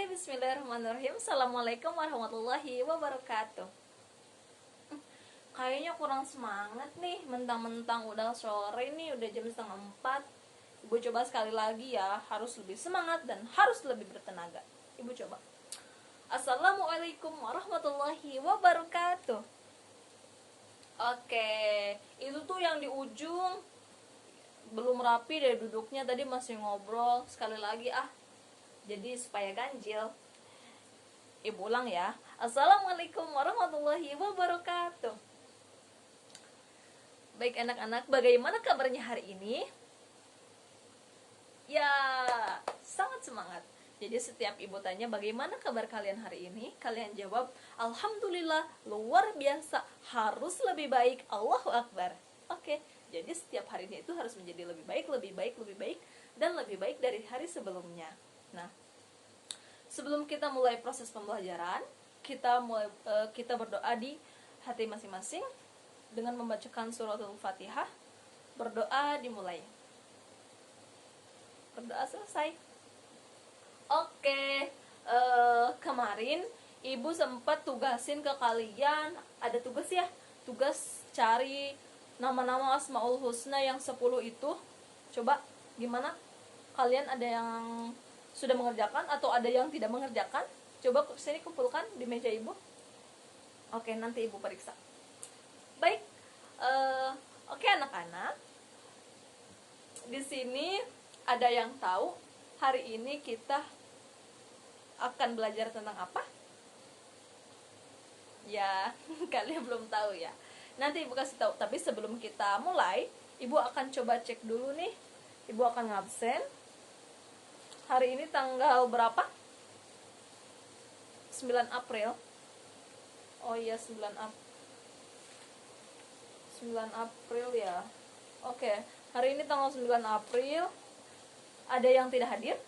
Bismillahirrahmanirrahim. Assalamualaikum warahmatullahi wabarakatuh. Kayaknya kurang semangat nih, mentang-mentang udah sore nih, udah jam setengah 4. Ibu coba sekali lagi ya, harus lebih semangat dan harus lebih bertenaga. Ibu coba. Assalamualaikum warahmatullahi wabarakatuh. Oke, itu tuh yang di ujung belum rapi deh duduknya, tadi masih ngobrol. Sekali lagi jadi supaya ganjil. Ibu ulang ya. Assalamualaikum warahmatullahi wabarakatuh. Baik anak-anak, bagaimana kabarnya hari ini? Ya, sangat semangat. Jadi setiap ibu tanya bagaimana kabar kalian hari ini, kalian jawab alhamdulillah, luar biasa, harus lebih baik, Allahu Akbar. Oke, jadi setiap harinya itu harus menjadi lebih baik, lebih baik, lebih baik, dan lebih baik dari hari sebelumnya. Nah, sebelum kita mulai proses pembelajaran, kita berdoa di hati masing-masing dengan membacakan suratul Fatihah. Berdoa dimulai. Berdoa selesai. Oke, kemarin ibu sempat tugasin ke kalian, ada tugas ya, tugas cari nama-nama Asmaul Husna yang 10 itu. Coba gimana? Kalian ada yang sudah mengerjakan atau ada yang tidak mengerjakan? Coba sini kumpulkan di meja ibu. Oke, nanti ibu periksa. Baik, oke anak-anak. Di sini ada yang tahu hari ini kita akan belajar tentang apa? Ya, kalian belum tahu ya. Nanti ibu kasih tahu. Tapi sebelum kita mulai, ibu akan coba cek dulu nih. Ibu akan ngabsen. Hari ini tanggal berapa? 9 April. Oh iya, 9 April ya. Oke, hari ini tanggal 9 April. Ada yang tidak hadir?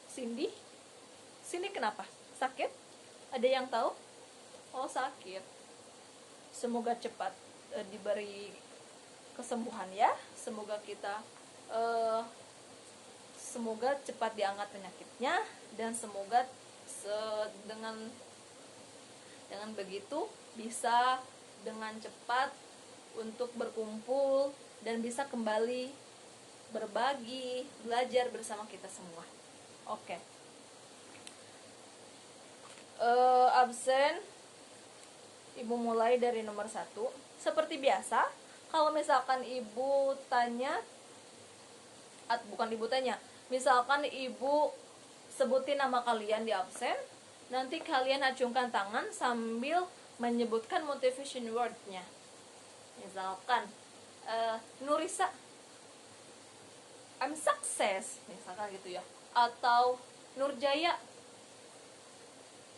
Cindy? Cindy kenapa? Sakit? Ada yang tahu? Oh, sakit. Semoga cepat diberi kesembuhan ya. Semoga kita semoga cepat diangkat penyakitnya, dan semoga dengan begitu bisa dengan cepat untuk berkumpul dan bisa kembali berbagi, belajar bersama kita semua. Oke. Absen. Ibu mulai dari nomor 1. Seperti biasa, kalau misalkan ibu tanya, bukan ibu tanya, misalkan ibu sebutin nama kalian di absen, nanti kalian acungkan tangan sambil menyebutkan motivation word-nya. Misalkan Nurisa, I'm success, misalkan gitu ya. Atau Nurjaya,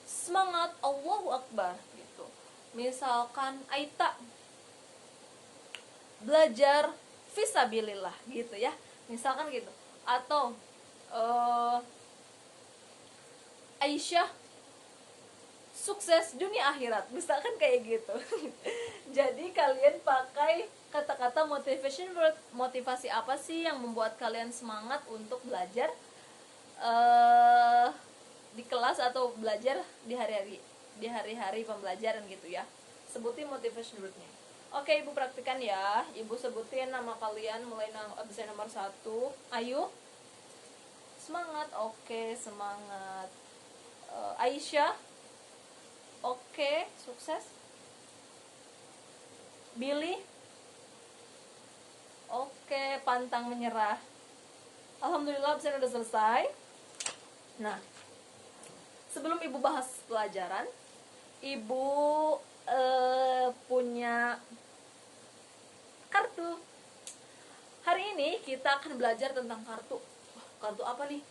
semangat, Allahu Akbar gitu. Misalkan Aita, belajar fisabilillah gitu ya. Misalkan gitu. Atau Aisyah, sukses dunia akhirat, misalkan kayak gitu. Jadi kalian pakai kata-kata motivation word. Motivasi apa sih yang membuat kalian semangat untuk belajar di kelas atau belajar di hari-hari pembelajaran gitu ya. Sebutin motivation word-nya. Oke, ibu praktikan ya. Ibu sebutin nama kalian mulai absen nomor 1. Ayu, semangat. Oke, semangat. Aisyah, oke, sukses. Billy, oke, pantang menyerah. Alhamdulillah absen udah selesai. Nah, sebelum ibu bahas pelajaran, ibu punya kartu. Hari ini kita akan belajar tentang kartu. Kartu apa nih?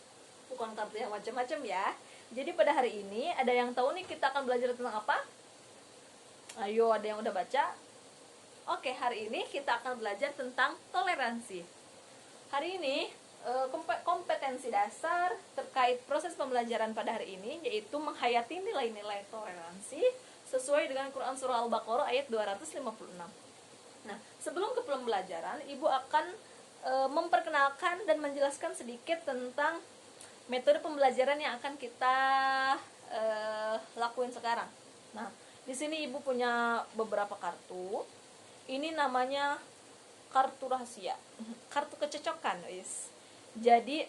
Bukan kartu yang macam-macam ya. Jadi pada hari ini ada yang tahu nih kita akan belajar tentang apa? Ayo, ada yang udah baca? Oke, hari ini kita akan belajar tentang toleransi. Hari ini kompetensi dasar terkait proses pembelajaran pada hari ini yaitu menghayati nilai-nilai toleransi sesuai dengan Quran Surah Al-Baqarah ayat 256. Nah, sebelum ke pembelajaran, ibu akan memperkenalkan dan menjelaskan sedikit tentang metode pembelajaran yang akan kita lakuin sekarang. Nah, di sini Ibu punya beberapa kartu. Ini namanya kartu rahasia, kartu kecocokan, guys. Jadi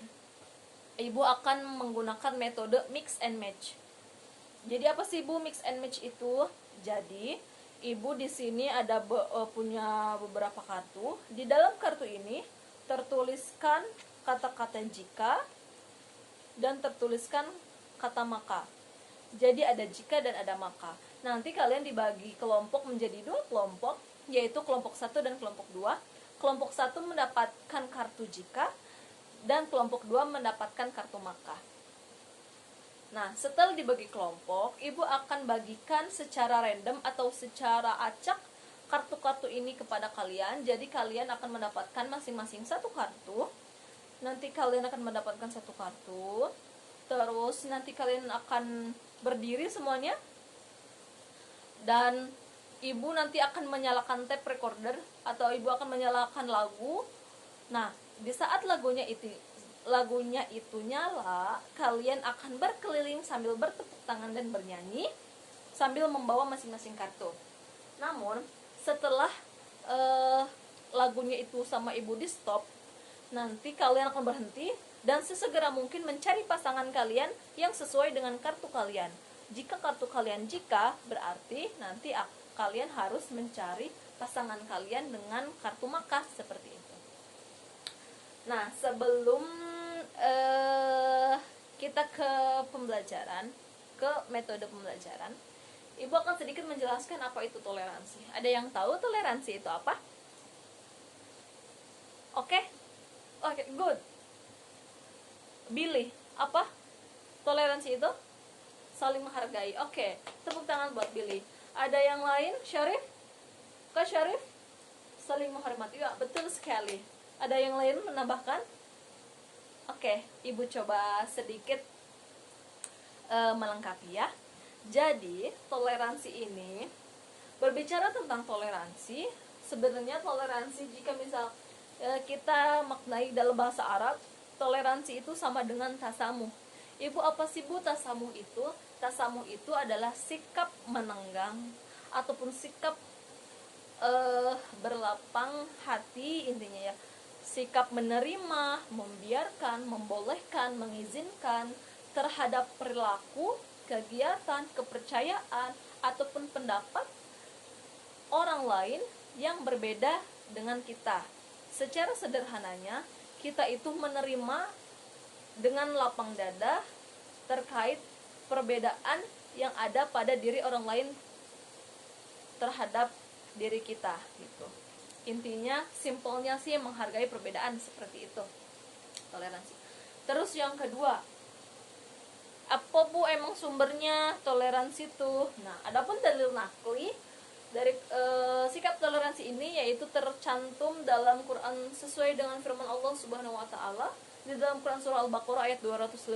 Ibu akan menggunakan metode mix and match. Jadi apa sih Ibu mix and match itu? Jadi Ibu di sini ada punya beberapa kartu. Di dalam kartu ini tertuliskan kata-kata jika dan tertuliskan kata maka. Jadi ada jika dan ada maka. Nanti kalian dibagi kelompok menjadi 2 kelompok, yaitu kelompok 1 dan kelompok 2. Kelompok 1 mendapatkan kartu jika dan kelompok 2 mendapatkan kartu maka. Nah, setelah dibagi kelompok, Ibu akan bagikan secara random atau secara acak kartu-kartu ini kepada kalian. Jadi kalian akan mendapatkan masing-masing 1 kartu. Nanti kalian akan mendapatkan 1 kartu. Terus nanti kalian akan berdiri semuanya. Dan Ibu nanti akan menyalakan tape recorder atau Ibu akan menyalakan lagu. Nah, di saat lagunya itu nyala, kalian akan berkeliling sambil bertepuk tangan dan bernyanyi sambil membawa masing-masing kartu. Namun setelah lagunya itu sama Ibu di stop, nanti kalian akan berhenti dan sesegera mungkin mencari pasangan kalian yang sesuai dengan kartu kalian. Jika kartu kalian jika, berarti nanti kalian harus mencari pasangan kalian dengan kartu maka, seperti itu. Nah, sebelum kita ke pembelajaran, ke metode pembelajaran, Ibu akan sedikit menjelaskan apa itu toleransi. Ada yang tahu toleransi itu apa? Oke, good. Billy, apa toleransi itu? Saling menghargai. Oke, tepuk tangan buat Billy. Ada yang lain? Syarif? Kak Syarif? Saling menghormati. Ya, betul sekali. Ada yang lain menambahkan? Oke, Ibu coba sedikit melengkapi ya. Jadi, toleransi ini berbicara tentang toleransi. Sebenarnya toleransi jika misal kita maknai dalam bahasa Arab, toleransi itu sama dengan tasamuh. Ibu, apa sih Bu tasamuh itu? Tasamuh itu adalah sikap menenggang ataupun sikap berlapang hati, intinya ya. Sikap menerima, membiarkan, membolehkan, mengizinkan terhadap perilaku, kegiatan, kepercayaan ataupun pendapat orang lain yang berbeda dengan kita. Secara sederhananya, kita itu menerima dengan lapang dada terkait perbedaan yang ada pada diri orang lain terhadap diri kita gitu. Intinya simpelnya sih menghargai perbedaan, seperti itu toleransi. Terus yang kedua, apa Bu emang sumbernya toleransi tuh? Nah, adapun dalil nakli dari sikap toleransi ini yaitu tercantum dalam Quran sesuai dengan firman Allah Subhanahu wa taala di dalam Quran surah Al-Baqarah ayat 256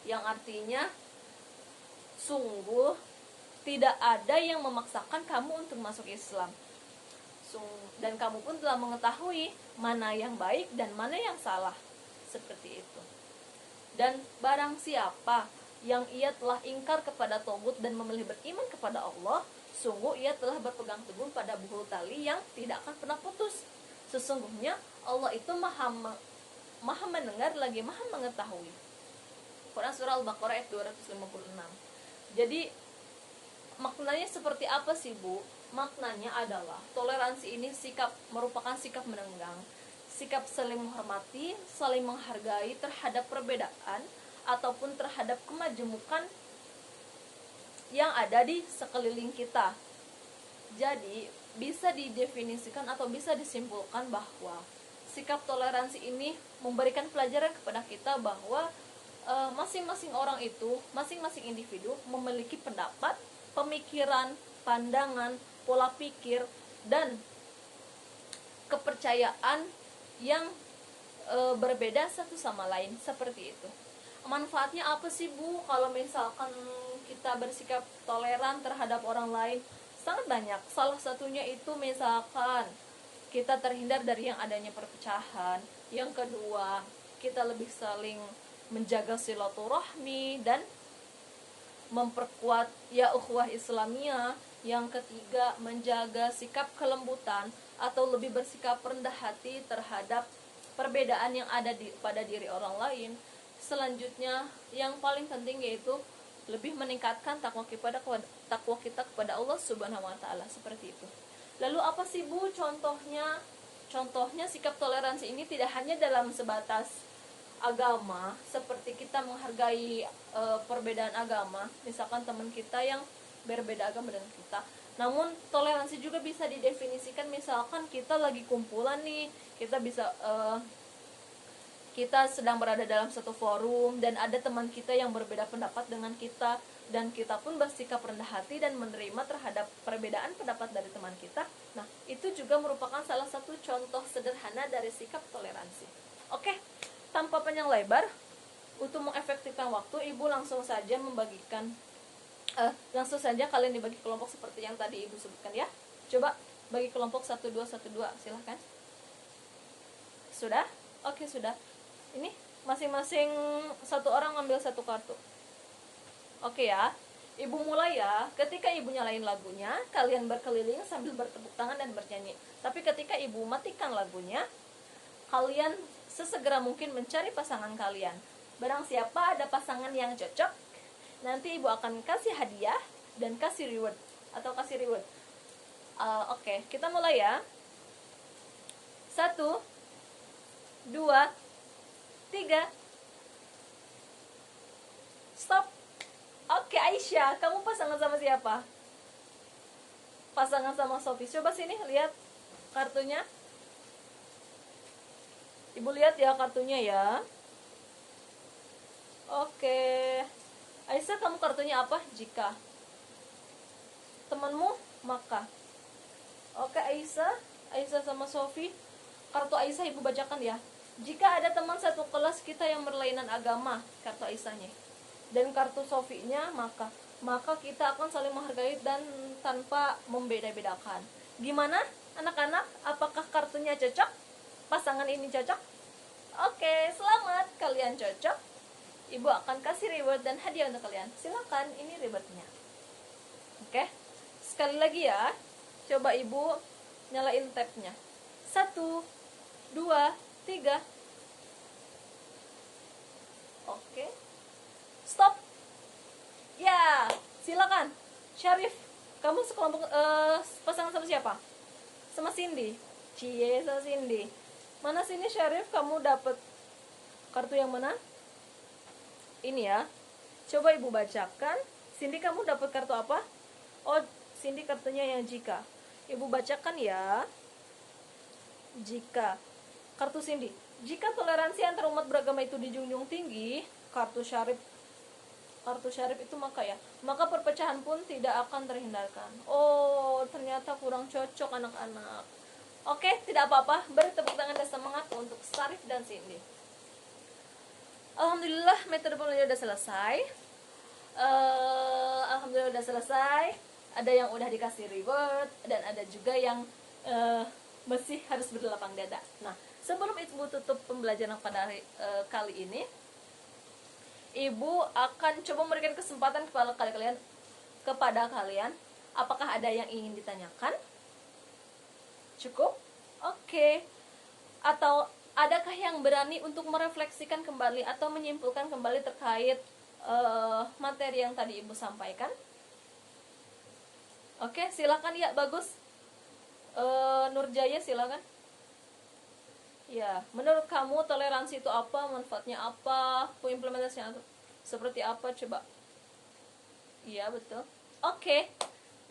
yang artinya, sungguh tidak ada yang memaksakan kamu untuk masuk Islam, dan kamu pun telah mengetahui mana yang baik dan mana yang salah, seperti itu. Dan barang siapa yang ia telah ingkar kepada Tagut dan memilih beriman kepada Allah, sungguh ia telah berpegang teguh pada buhul tali yang tidak akan pernah putus. Sesungguhnya Allah itu maha mendengar lagi maha mengetahui. Quran surah Al-Baqarah ayat 256. Jadi maknanya seperti apa sih Bu? Maknanya adalah toleransi ini merupakan sikap menenggang, sikap saling menghormati, saling menghargai terhadap perbedaan ataupun terhadap kemajemukan yang ada di sekeliling kita. Jadi bisa didefinisikan atau bisa disimpulkan bahwa sikap toleransi ini memberikan pelajaran kepada kita bahwa masing-masing orang itu, masing-masing individu memiliki pendapat, pemikiran, pandangan, pola pikir, dan kepercayaan yang berbeda satu sama lain, seperti itu. Manfaatnya apa sih Bu kalau misalkan kita bersikap toleran terhadap orang lain? Sangat banyak. Salah satunya itu misalkan kita terhindar dari yang adanya perpecahan. Yang kedua, kita lebih saling menjaga silaturahmi dan memperkuat ya ukhuwah Islamiyah. Yang ketiga, menjaga sikap kelembutan atau lebih bersikap rendah hati terhadap perbedaan yang ada pada diri orang lain. Selanjutnya, yang paling penting yaitu lebih meningkatkan takwa kita kepada Allah Subhanahu wa taala, seperti itu. Lalu apa sih Bu contohnya? Contohnya sikap toleransi ini tidak hanya dalam sebatas agama, seperti kita menghargai perbedaan agama, misalkan teman kita yang berbeda agama dengan kita. Namun toleransi juga bisa didefinisikan, misalkan kita lagi kumpulan nih, kita sedang berada dalam satu forum dan ada teman kita yang berbeda pendapat dengan kita, dan kita pun bersikap rendah hati dan menerima terhadap perbedaan pendapat dari teman kita. Nah, itu juga merupakan salah satu contoh sederhana dari sikap toleransi. Oke, tanpa panjang lebar, untuk mengefektifkan waktu, Ibu langsung saja kalian dibagi kelompok seperti yang tadi Ibu sebutkan ya. Coba bagi kelompok 1 2 1 2, silahkan. Sudah? Oke, sudah. Ini masing-masing satu orang ambil satu kartu. Oke ya. Ibu mulai ya. Ketika Ibu nyalain lagunya, kalian berkeliling sambil bertepuk tangan dan bernyanyi. Tapi ketika Ibu matikan lagunya, kalian sesegera mungkin mencari pasangan kalian. Barang siapa ada pasangan yang cocok, nanti Ibu akan kasih hadiah dan kasih reward. Oke, kita mulai ya. 1 2 3. Stop. Oke, Aisyah, kamu pasangan sama siapa? Pasangan sama Sofi. Coba sini lihat kartunya. Ibu lihat ya kartunya ya. Oke. Aisyah, kamu kartunya apa? Jika. Temanmu maka. Oke, Aisyah sama Sofi. Kartu Aisyah Ibu bacakan ya. Jika ada teman satu kelas kita yang berlainan agama, kartu Aisyahnya, dan kartu Sofinya, maka kita akan saling menghargai dan tanpa membeda-bedakan. Gimana anak-anak? Apakah kartunya cocok? Pasangan ini cocok? Oke, selamat, kalian cocok. Ibu akan kasih reward dan hadiah untuk kalian. Silakan, ini rewardnya. Oke, sekali lagi ya. Coba Ibu nyalain tabnya. 1 2 3. Oke. Stop. Ya, silakan. Syarif, kamu sekelompok pasangan sama siapa? Sama Cindy. Cie, sama Cindy. Mana sini Syarif, kamu dapat kartu yang mana? Ini ya. Coba Ibu bacakan. Cindy, kamu dapat kartu apa? Oh, Cindy kartunya yang jika. Ibu bacakan ya. Jika. Kartu Cindy, jika toleransi antar umat beragama itu dijunjung tinggi, kartu Syarif itu maka perpecahan pun tidak akan terhindarkan. Oh, ternyata kurang cocok anak-anak. Oke, tidak apa-apa, beri tepuk tangan dan semangat untuk Syarif dan Cindy. Alhamdulillah, metode pembelajaran sudah selesai. Alhamdulillah udah selesai. Ada yang udah dikasih reward dan ada juga yang masih harus berlapang dada. Nah, sebelum Ibu tutup pembelajaran pada kali ini, Ibu akan coba memberikan kesempatan kepada kalian. Apakah ada yang ingin ditanyakan? Cukup? Oke. Atau adakah yang berani untuk merefleksikan kembali atau menyimpulkan kembali terkait materi yang tadi Ibu sampaikan? Oke, silakan ya, bagus. Nurjaya, silakan. Ya, menurut kamu toleransi itu apa? Manfaatnya apa? Implementasinya seperti apa? Coba. Iya, betul. Oke,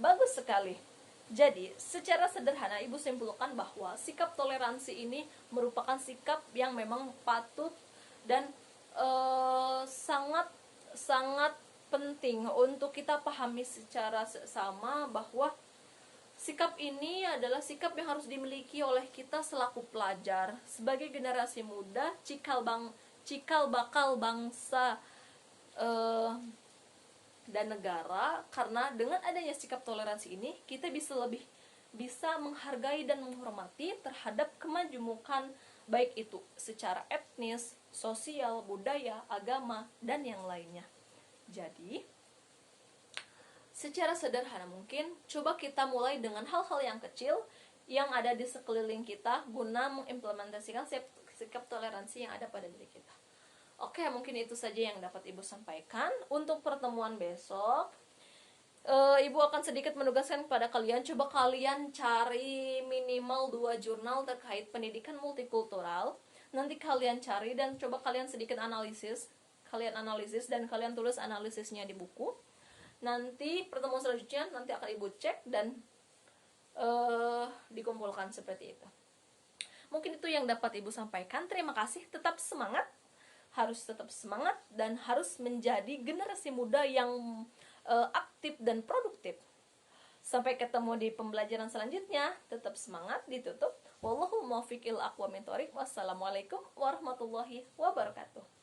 bagus sekali. Jadi, secara sederhana Ibu simpulkan bahwa sikap toleransi ini merupakan sikap yang memang patut dan sangat penting untuk kita pahami secara seksama, bahwa sikap ini adalah sikap yang harus dimiliki oleh kita selaku pelajar, sebagai generasi muda, cikal bakal bangsa dan negara. Karena dengan adanya sikap toleransi ini, kita bisa menghargai dan menghormati terhadap kemajemukan, baik itu secara etnis, sosial, budaya, agama, dan yang lainnya. Jadi, secara sederhana mungkin, coba kita mulai dengan hal-hal yang kecil yang ada di sekeliling kita guna mengimplementasikan sikap toleransi yang ada pada diri kita. Oke, mungkin itu saja yang dapat Ibu sampaikan. Untuk pertemuan besok, Ibu akan sedikit menugaskan kepada kalian, coba kalian cari minimal 2 jurnal terkait pendidikan multikultural. Nanti kalian cari dan coba kalian sedikit analisis. Kalian analisis dan kalian tulis analisisnya di buku. Nanti pertemuan selanjutnya nanti akan Ibu cek dan dikumpulkan seperti itu. Mungkin itu yang dapat Ibu sampaikan. Terima kasih, tetap semangat. Harus tetap semangat dan harus menjadi generasi muda yang aktif dan produktif. Sampai ketemu di pembelajaran selanjutnya. Tetap semangat, ditutup. Wallahu muwaffiq ila aqwamit thoriq. Wassalamualaikum warahmatullahi wabarakatuh.